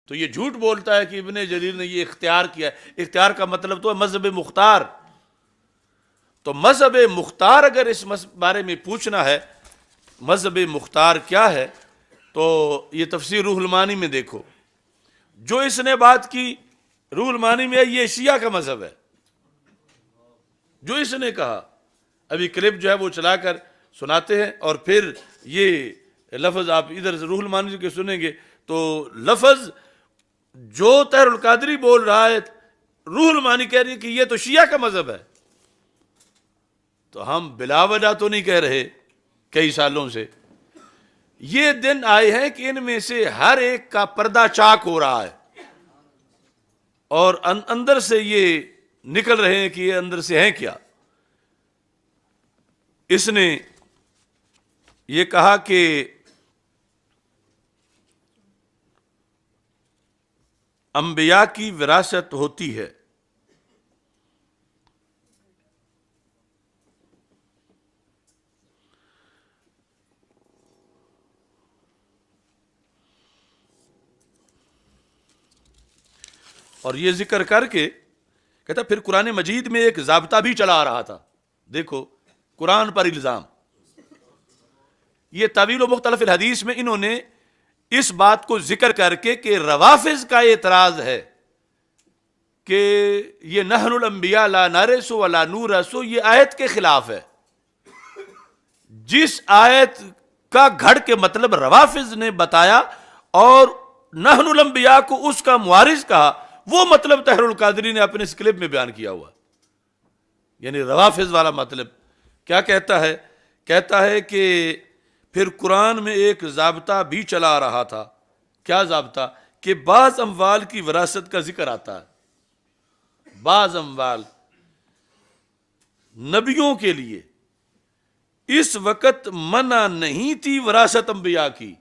تو یہ جھوٹ بولتا ہے کہ ابن جریر نے یہ اختیار کیا ہے. اختیار کا مطلب تو ہے مذہب مختار. تو مذہب مختار اگر اس بارے میں پوچھنا ہے مذہب مختار کیا ہے تو یہ تفسیر روح المعانی میں دیکھو. جو اس نے بات کی روح المعانی میں یہ شیعہ کا مذہب ہے. جو اس نے کہا ابھی کلپ جو ہے وہ چلا کر سناتے ہیں اور پھر یہ لفظ آپ ادھر سے روح المعانی کے سنیں گے تو لفظ جو طاہر القادری بول رہا ہے روح المعانی کہہ رہی ہے کہ یہ تو شیعہ کا مذہب ہے. تو ہم بلا وجہ تو نہیں کہہ رہے کئی سالوں سے. یہ دن آئے ہیں کہ ان میں سے ہر ایک کا پردہ چاک ہو رہا ہے اور اندر سے یہ نکل رہے ہیں کہ یہ اندر سے ہیں کیا. اس نے یہ کہا کہ انبیاء کی وراثت ہوتی ہے. اور یہ ذکر کر کے کہتا پھر قرآن مجید میں ایک ضابطہ بھی چلا آ رہا تھا. دیکھو قرآن پر الزام. یہ طویل و مختلف الحدیث میں انہوں نے اس بات کو ذکر کر کے کہ روافض کا اعتراض ہے کہ یہ نحن الانبیاء لا نرث ولا نورث یہ آیت کے خلاف ہے. جس آیت کا گھڑ کے مطلب روافض نے بتایا اور نحن الانبیاء کو اس کا موارث کہا وہ مطلب طاہر القادری نے اپنے اس کلپ میں بیان کیا ہوا. یعنی روافض والا مطلب کیا کہتا ہے؟ کہتا ہے کہ پھر قرآن میں ایک ضابطہ بھی چلا آ رہا تھا. کیا ضابطہ؟ کہ بعض اموال کی وراثت کا ذکر آتا ہے. بعض اموال نبیوں کے لیے اس وقت منع نہیں تھی وراثت انبیاء کی.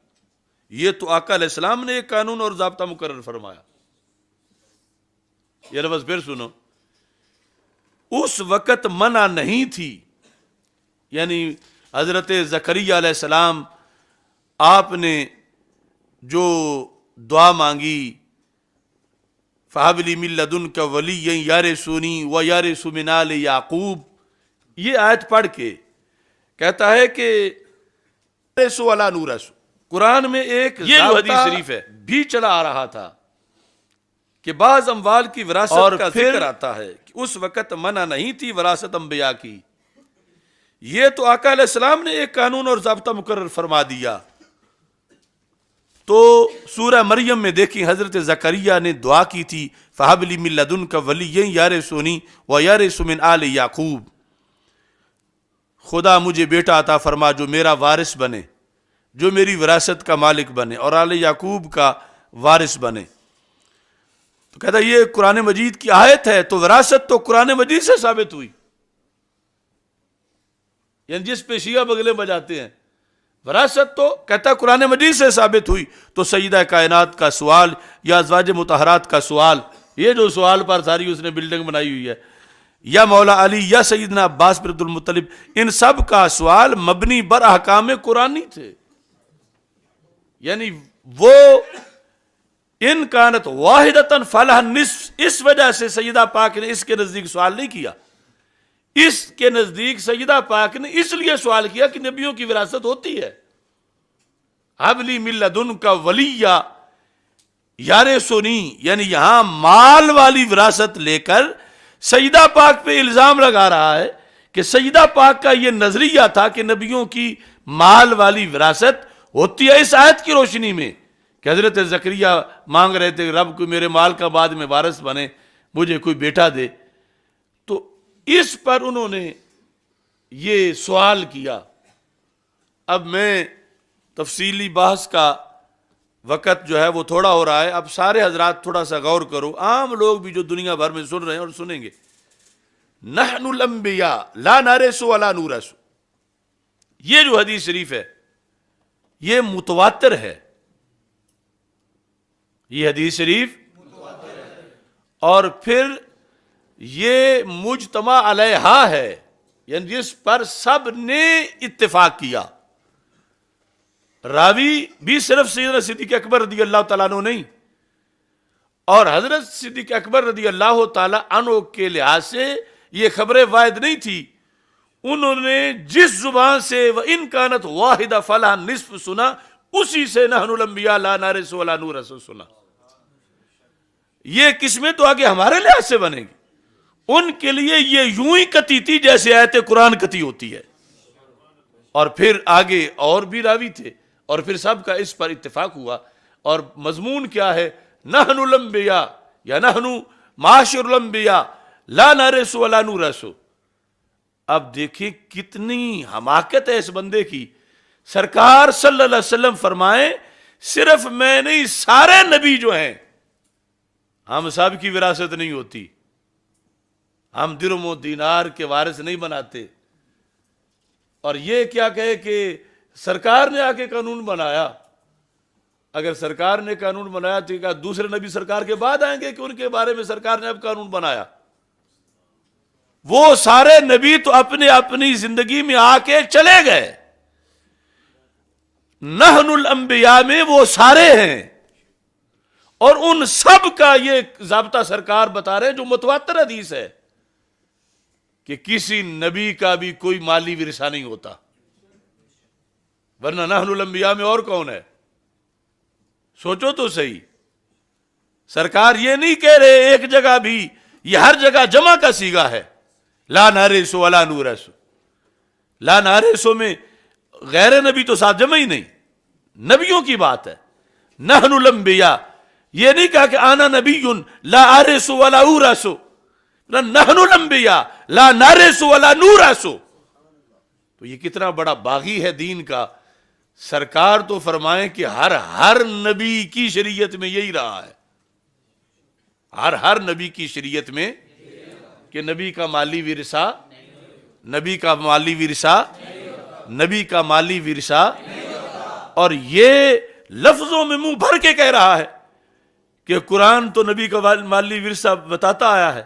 یہ تو آقا علیہ السلام نے ایک قانون اور ضابطہ مقرر فرمایا. یہ لفظ پھر سنو. اس وقت منع نہیں تھی یعنی حضرت زکریا علیہ السلام آپ نے جو دعا مانگی فَهَبْ لِي مِن لَّدُنْكَ وَلِيًّا يَرِثُنِي وَيَرِثُ مِنْ آلِ یعقوب. یہ آیت پڑھ کے کہتا ہے کہ وَلَا وَلَا نُورَثُ. قرآن میں ایک یہ جو حدیث شریف ہے بھی چلا آ رہا تھا کہ بعض اموال کی وراثت کا ذکر آتا ہے کہ اس وقت منع نہیں تھی وراثت انبیاء کی. یہ تو آقا علیہ السلام نے ایک قانون اور ضابطہ مقرر فرما دیا. تو سورہ مریم میں دیکھیں حضرت زکریا نے دعا کی تھی فَهَبْ لِي مِن لَّدُنْكَ وَلِيًّا يَرِثُنِي وَيَرِثُ مِنْ آلِ یعقوب. خدا مجھے بیٹا عطا فرما جو میرا وارث بنے جو میری وراثت کا مالک بنے اور آل یعقوب کا وارث بنے. تو کہتا یہ قرآن مجید کی آیت ہے تو وراثت تو قرآن مجید سے ثابت ہوئی. یعنی جس پہ شیعہ بغلے بجاتے ہیں وراثت تو کہتا قرآن مجید سے ثابت ہوئی. تو سیدہ کائنات کا سوال یا ازواج مطہرات کا سوال یہ جو سوال پر ساری اس نے بلڈنگ بنائی ہوئی ہے یا مولا علی یا سیدنا عباس بن عبد المطلب ان سب کا سوال مبنی بر احکام قرآنی تھے. یعنی وہ ان کانت واحدتاً فلہ نصف اس وجہ سے سیدہ پاک نے اس کے نزدیک سوال نہیں کیا. اس کے نزدیک سیدہ پاک نے اس لیے سوال کیا کہ نبیوں کی وراثت ہوتی ہے. حبلی من لدنک ولیہ یارثنی یعنی یہاں مال والی وراثت لے کر سیدہ پاک پہ الزام لگا رہا ہے کہ سیدہ پاک کا یہ نظریہ تھا کہ نبیوں کی مال والی وراثت ہوتی ہے. اس آیت کی روشنی میں کہ حضرت زکریا مانگ رہے تھے رب کو میرے مال کا بعد میں وارث بنے مجھے کوئی بیٹا دے. تو اس پر انہوں نے یہ سوال کیا. اب میں تفصیلی بحث کا وقت جو ہے وہ تھوڑا ہو رہا ہے. اب سارے حضرات تھوڑا سا غور کرو. عام لوگ بھی جو دنیا بھر میں سن رہے ہیں اور سنیں گے نحن الانبیاء لا نرث ولا نورث یہ جو حدیث شریف ہے یہ متواتر ہے. یہ حدیث شریف اور پھر یہ مجتمع علیہا ہے یعنی جس پر سب نے اتفاق کیا. راوی بھی صرف سیدنا صدیق اکبر رضی اللہ تعالیٰ عنہ نہیں اور حضرت صدیق اکبر رضی اللہ تعالی عنہ کے لحاظ سے یہ خبریں واحد نہیں تھی، انہوں نے جس زبان سے وَإِن كَانَتْ وَاحِدَةً فَلَهَا النِّصْفُ سنا، اسی سے نحن الانبیاء لا نرث ولا نورث سنا۔ یہ قسمیں تو آگے ہمارے لحاظ سے بنے گی، ان کے لیے یہ یوں ہی کتی تھی جیسے آیت قرآن کتی ہوتی ہے۔ اور پھر آگے اور بھی راوی تھے، اور پھر سب کا اس پر اتفاق ہوا، اور مضمون کیا ہے؟ نحن الانبیاء یا نحن معاشر الانبیاء لا نرث ولا نورث۔ اب دیکھیں کتنی حماقت ہے اس بندے کی، سرکار صلی اللہ علیہ وسلم فرمائیں صرف میں نہیں، سارے نبی جو ہیں، ہم سب کی وراثت نہیں ہوتی، ہم درہم و دینار کے وارث نہیں بناتے۔ اور یہ کیا کہے کہ سرکار نے آ کے قانون بنایا، اگر سرکار نے قانون بنایا تو کیا دوسرے نبی سرکار کے بعد آئیں گے کہ ان کے بارے میں سرکار نے اب قانون بنایا؟ وہ سارے نبی تو اپنے اپنی زندگی میں آ کے چلے گئے، نحن الانبیاء میں وہ سارے ہیں، اور ان سب کا یہ ضابطہ سرکار بتا رہے ہیں جو متواتر حدیث ہے کہ کسی نبی کا بھی کوئی مالی ورثہ نہیں ہوتا، ورنہ نحن الانبیاء میں اور کون ہے؟ سوچو تو صحیح، سرکار یہ نہیں کہہ رہے ایک جگہ بھی، یہ ہر جگہ جمع کا صیغہ ہے، لا نرث ولا نورث۔ لا نرث میں غیر نبی تو ساتھ جمع ہی نہیں، نبیوں کی بات ہے۔ نحن الانبیاء یہ نہیں کہا کہ آنا نبی لا ارث ولا اورث، نحن الانبیاء لا نرث ولا نورث۔ تو یہ کتنا بڑا باغی ہے دین کا، سرکار تو فرمائیں کہ ہر نبی کی شریعت میں یہی رہا ہے، ہر نبی کی شریعت میں کہ نبی کا مالی ورثہ، نبی کا مالی ورثہ، نبی کا مالی ورثہ، اور یہ لفظوں میں منہ بھر کے کہہ رہا ہے کہ قرآن تو نبی کا مالی ورثہ بتاتا آیا ہے۔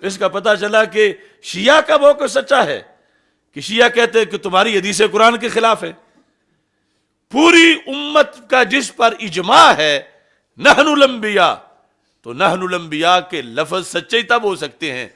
اس کا پتہ چلا کہ شیعہ کا موقف سچا ہے، کہ شیعہ کہتے ہیں کہ تمہاری حدیث قرآن کے خلاف ہے۔ پوری امت کا جس پر اجماع ہے نحن الانبیاء، تو نحن الانبیاء کے لفظ سچے تب ہو سکتے ہیں